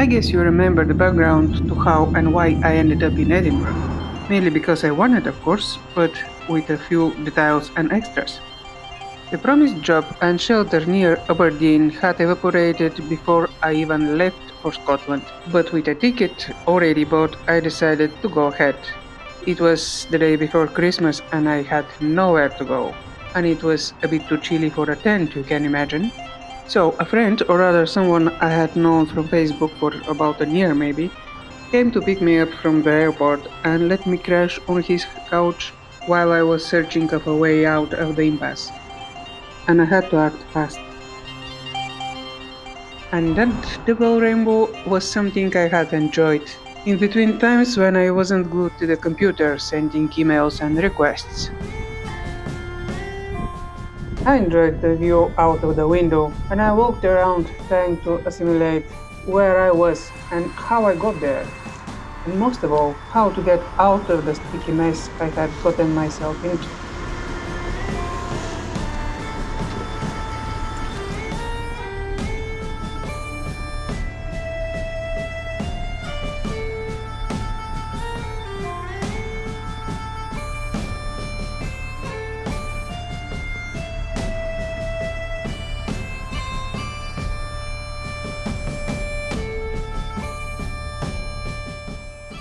I guess you remember the background to how and why I ended up in Edinburgh. Mainly because I wanted, of course, but with a few details and extras. The promised job and shelter near Aberdeen had evaporated before I even left for Scotland, but with a ticket already bought, I decided to go ahead. It was the day before Christmas and I had nowhere to go, and it was a bit too chilly for a tent, you can imagine. So, a friend, or rather someone I had known from Facebook for about a year maybe, came to pick me up from the airport and let me crash on his couch while I was searching of a way out of the impasse. And I had to act fast. And that double rainbow was something I had enjoyed. In between times when I wasn't glued to the computer sending emails and requests. I enjoyed the view out of the window, and I walked around trying to assimilate where I was and how I got there, and most of all, how to get out of the sticky mess I had gotten myself into.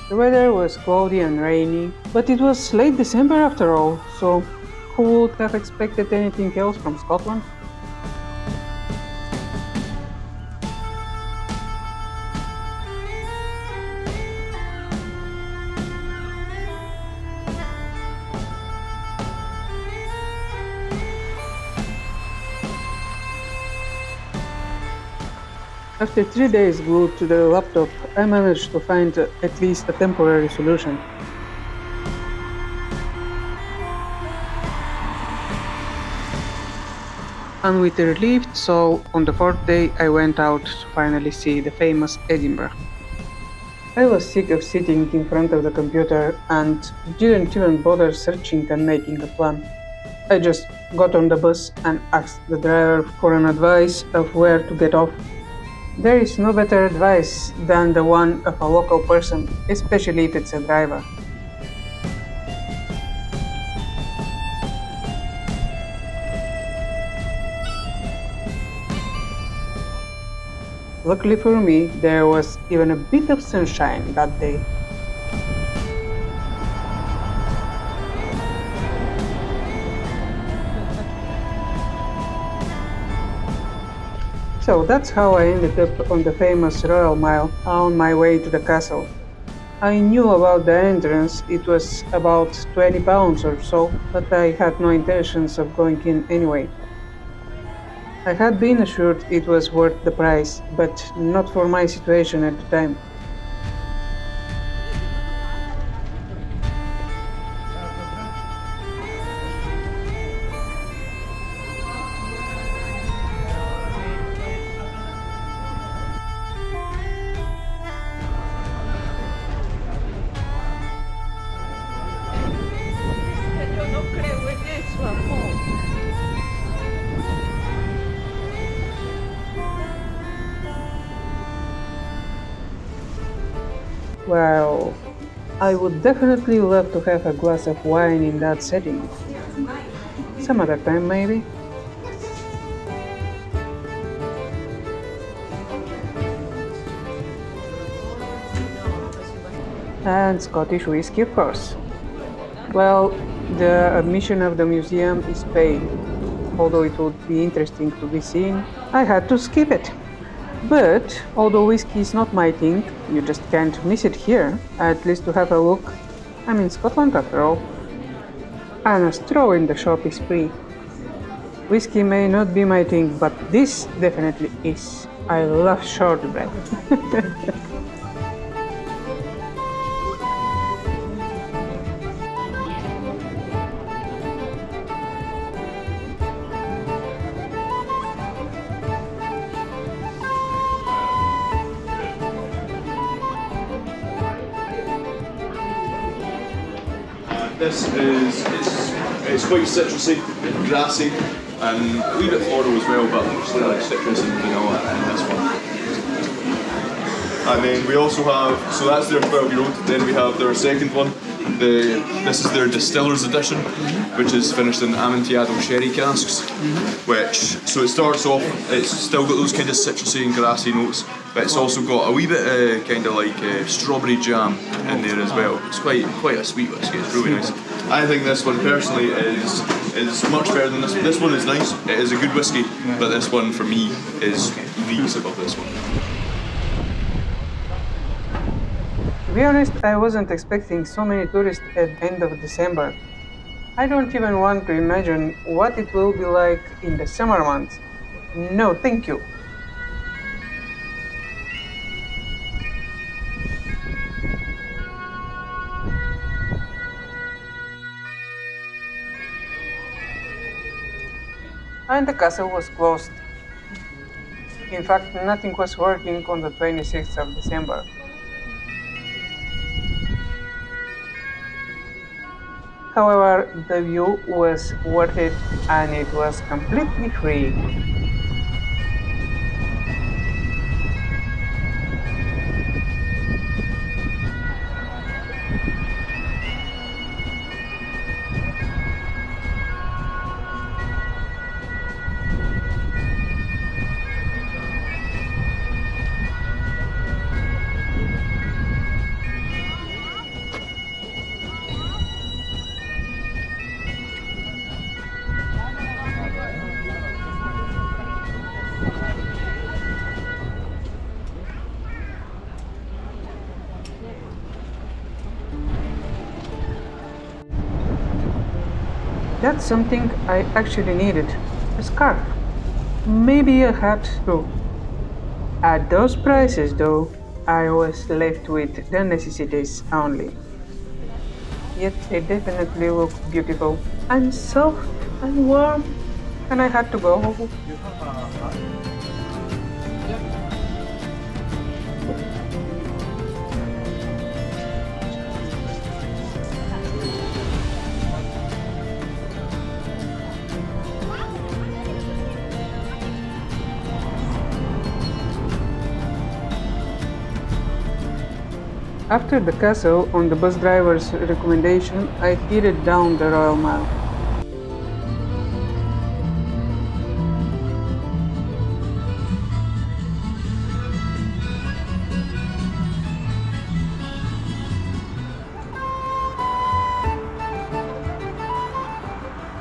The weather was cloudy and rainy, but it was late December after all, so who would have expected anything else from Scotland? After 3 days glued to the laptop, I managed to find at least a temporary solution. And with a relieved soul, on the fourth day I went out to finally see the famous Edinburgh. I was sick of sitting in front of the computer and didn't even bother searching and making a plan. I just got on the bus and asked the driver for an advice of where to get off. There is no better advice than the one of a local person, especially if it's a driver. Luckily for me, there was even a bit of sunshine that day. So that's how I ended up on the famous Royal Mile on my way to the castle. I knew about the entrance, it was about £20 or so, but I had no intentions of going in anyway. I had been assured it was worth the price, but not for my situation at the time. Well, I would definitely love to have a glass of wine in that setting. Some other time, maybe. And Scottish whiskey, of course. Well, the admission of the museum is paid. Although it would be interesting to be seen, I had to skip it. But although whiskey is not my thing, you just can't miss it here, at least to have a look. I'm in Scotland after all. And a straw in the shop is free. Whiskey may not be my thing, but this definitely is. I love shortbread. This is it's quite citrusy, grassy, and a wee bit floral as well, but mostly like citrus and vanilla in this one. And then we also have, so that's their 12-year-old. Then we have their second one. This is their distiller's edition, which is finished in Amontillado sherry casks. So it starts off, it's still got those kind of citrusy and grassy notes, but it's also got a wee bit kind of like strawberry jam in there as well. It's quite a sweet whiskey. It's really nice. I think this one personally is much better than this. This one is nice. It is a good whiskey, but this one for me is leagues above this one. To be honest, I wasn't expecting so many tourists at the end of December. I don't even want to imagine what it will be like in the summer months. No, thank you. And the castle was closed. In fact, nothing was working on the 26th of December. However, the view was worth it and it was completely free. That's something I actually needed. A scarf. Maybe a hat too. At those prices though, I was left with the necessities only. Yet they definitely look beautiful and soft and warm, and I had to go. After the castle, on the bus driver's recommendation, I headed down the Royal Mile.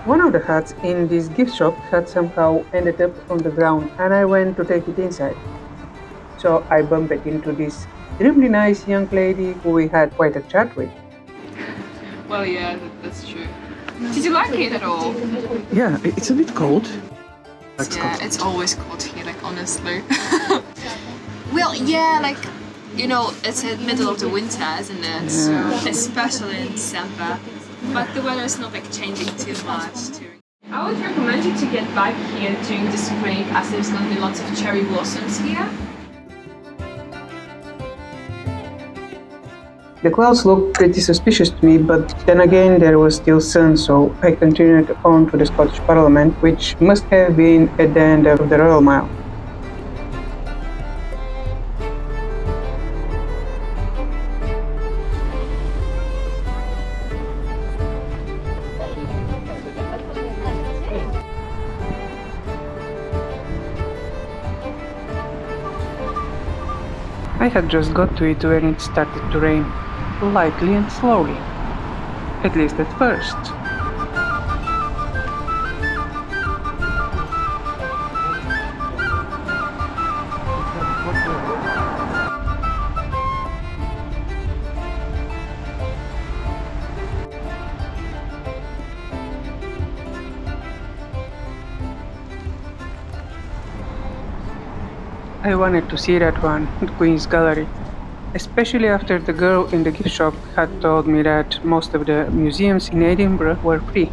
One of the hats in this gift shop had somehow ended up on the ground and I went to take it inside. So I bumped into this extremely nice young lady who we had quite a chat with. Well, yeah, that's true. Did you like it at all? Yeah, it's a bit cold. Yeah, it's always cold here, like, honestly. Well, yeah, like, you know, it's the middle of the winter, isn't it? So, especially in December. But the weather is not, like, changing too much. I would recommend you to get back here during the spring, as there's going to be lots of cherry blossoms here. The clouds looked pretty suspicious to me, but then again there was still sun, so I continued on to the Scottish Parliament, which must have been at the end of the Royal Mile. I had just got to it when it started to rain, lightly and slowly, at least at first. I wanted to see that one, the Queen's Gallery, especially after the girl in the gift shop had told me that most of the museums in Edinburgh were free.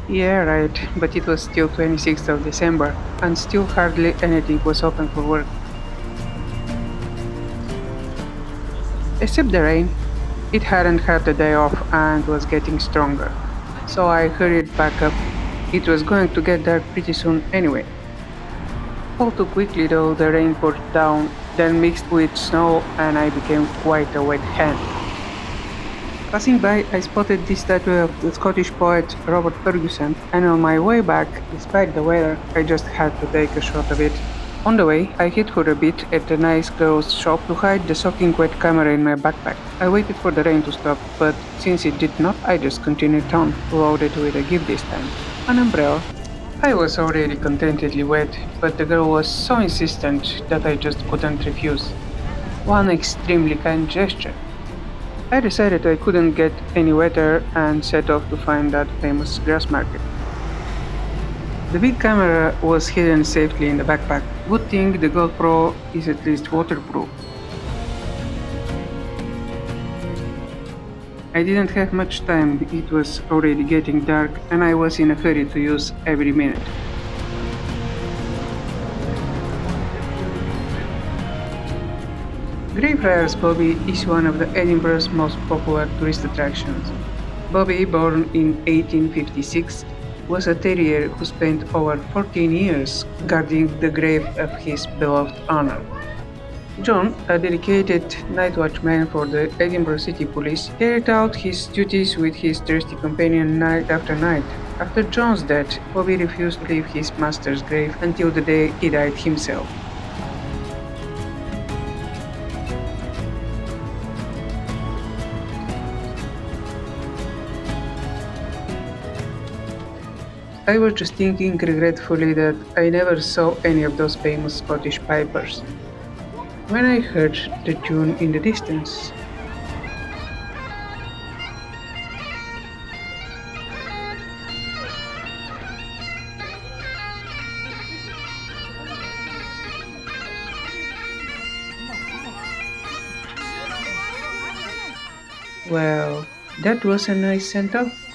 Yeah, right, but it was still 26th of December, and still hardly anything was open for work. Except the rain. It hadn't had a day off and was getting stronger, so I hurried back up. It was going to get dark pretty soon anyway. All too quickly though, the rain poured down, then mixed with snow, and I became quite a wet hen. Passing by, I spotted the statue of the Scottish poet Robert Ferguson, and on my way back, despite the weather, I just had to take a shot of it. On the way, I hid for a bit at a nice clothes shop to hide the soaking wet camera in my backpack. I waited for the rain to stop, but since it did not, I just continued on, loaded with a gift this time, an umbrella. I was already contentedly wet, but the girl was so insistent that I just couldn't refuse. One extremely kind gesture. I decided I couldn't get any wetter and set off to find that famous grass market. The big camera was hidden safely in the backpack. Good thing the GoPro is at least waterproof. I didn't have much time, it was already getting dark and I was in a hurry to use every minute. Greyfriars Bobby is one of the Edinburgh's most popular tourist attractions. Bobby, born in 1856, was a terrier who spent over 14 years guarding the grave of his beloved owner. John, a dedicated night watchman for the Edinburgh City Police, carried out his duties with his trusty companion night after night. After John's death, Bobby refused to leave his master's grave until the day he died himself. I was just thinking regretfully that I never saw any of those famous Scottish pipers. When I heard the tune in the distance, well, that was a nice send off.